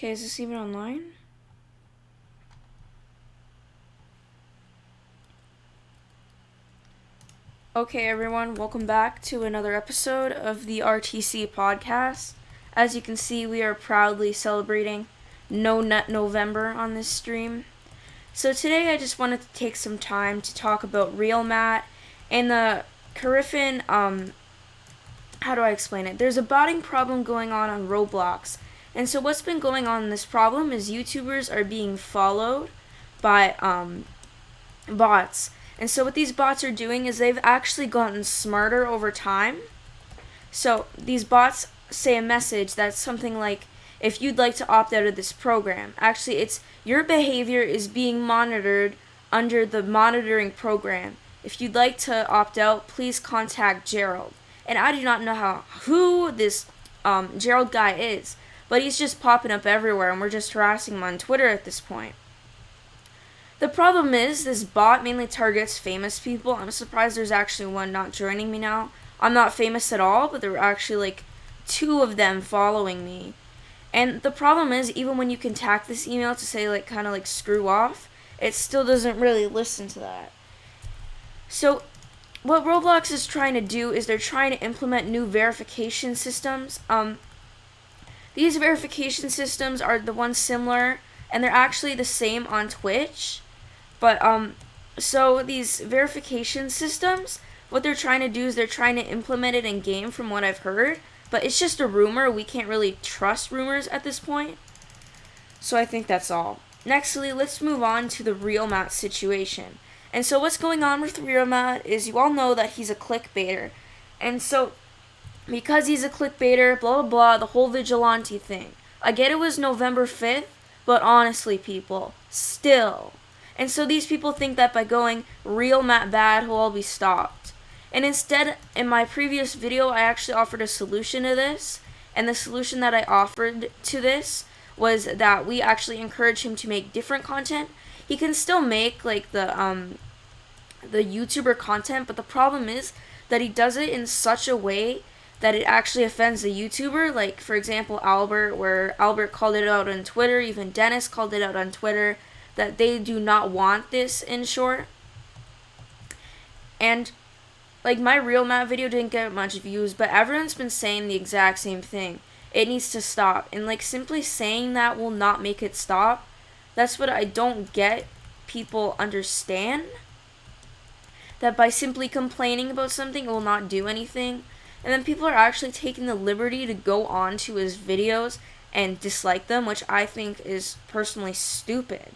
Okay, is this even online? Okay, everyone, welcome back to another episode of the RTC podcast. As you can see, we are proudly celebrating No Nut November on this stream. So today I just wanted to take some time to talk about RealMatt and the Carifin, how do I explain it? There's a botting problem going on Roblox. And so what's been going on in this problem is YouTubers are being followed by bots. And so what these bots are doing is they've actually gotten smarter over time. So these bots say a message that's something like, if you'd like to opt out of this program. Actually, it's your behavior is being monitored under the monitoring program. If you'd like to opt out, please contact Gerald. And I do not know who this Gerald guy is, but he's just popping up everywhere, and we're just harassing him on Twitter at this point. The problem is, this bot mainly targets famous people. I'm surprised there's actually one not joining me now. I'm not famous at all, but there were actually like 2 of them following me. And the problem is, even when you can tag this email to say like kind of like screw off, it still doesn't really listen to that. So what Roblox is trying to do is they're trying to implement new verification systems. These verification systems are the ones similar, and they're actually the same on Twitch. But so these verification systems, what they're trying to do is they're trying to implement it in game, from what I've heard. But it's just a rumor. We can't really trust rumors at this point. So I think that's all. Nextly, let's move on to the RealMatt situation. And so what's going on with RealMatt is, you all know that he's a clickbaiter. And so because he's a clickbaiter, blah blah blah, the whole vigilante thing. I get it was November 5th, but honestly, people, still. And so these people think that by going RealMatt bad, he'll all be stopped. And instead, in my previous video, I actually offered a solution to this. And the solution that I offered to this was that we actually encourage him to make different content. He can still make like the YouTuber content, but the problem is that he does it in such a way that it actually offends the YouTuber. Like, for example, Albert, where Albert called it out on Twitter, even Dennis called it out on Twitter, that they do not want this, in short. And like, my RealMatt video didn't get much views, but everyone's been saying the exact same thing. It needs to stop. And like, simply saying that will not make it stop. That's what I don't get people understand. That by simply complaining about something, it will not do anything. And then people are actually taking the liberty to go on to his videos and dislike them, which I think is personally stupid.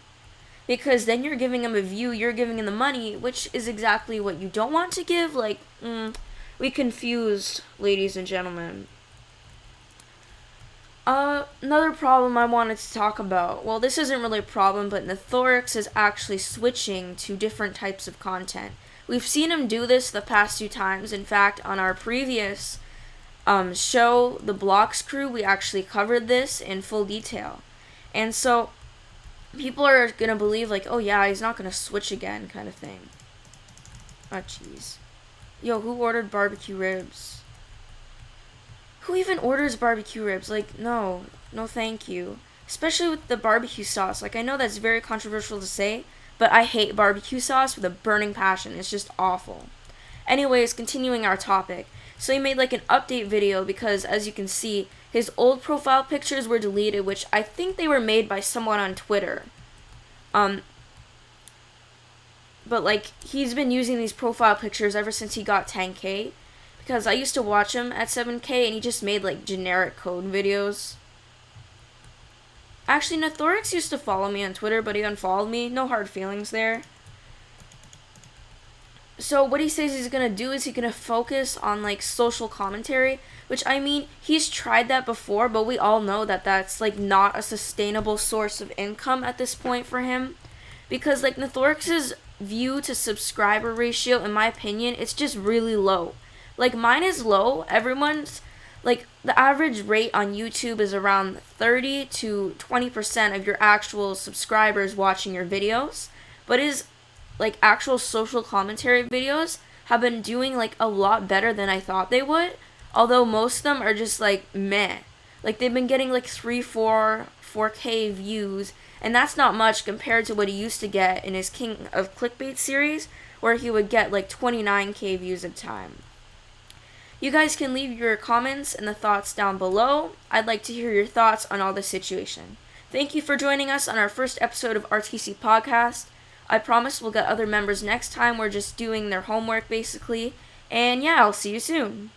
Because then you're giving him a view, you're giving him the money, which is exactly what you don't want to give. Like, we confused, ladies and gentlemen. Another problem I wanted to talk about. Well, this isn't really a problem, but TanookiAlex is actually switching to different types of content. We've seen him do this the past 2 times. In fact, on our previous show, The Blocks Crew, we actually covered this in full detail. And so people are going to believe, like, oh yeah, he's not going to switch again, kind of thing. Oh, jeez. Yo, who ordered barbecue ribs? Who even orders barbecue ribs? Like, no thank you. Especially with the barbecue sauce. Like, I know that's very controversial to say, but I hate barbecue sauce with a burning passion. It's just awful. Anyways, continuing our topic. So he made like an update video because, as you can see, his old profile pictures were deleted, which I think they were made by someone on Twitter. But like, he's been using these profile pictures ever since he got 10K. Because I used to watch him at 7K and he just made like generic code videos. Actually, TanookiAlex used to follow me on Twitter, but he unfollowed me. No hard feelings there. So what he says he's going to do is he's going to focus on like social commentary, which, I mean, he's tried that before, but we all know that that's like not a sustainable source of income at this point for him. Because like TanookiAlex's view to subscriber ratio, in my opinion, it's just really low. Like, mine is low. Everyone's, like, the average rate on YouTube is around 30 to 20% of your actual subscribers watching your videos. But his, like, actual social commentary videos have been doing, like, a lot better than I thought they would. Although most of them are just, like, meh. Like, they've been getting like 4K views, and that's not much compared to what he used to get in his King of Clickbait series, where he would get like 29K views at a time. You guys can leave your comments and the thoughts down below. I'd like to hear your thoughts on all this situation. Thank you for joining us on our first episode of RTC Podcast. I promise we'll get other members next time. We're just doing their homework, basically. And yeah, I'll see you soon.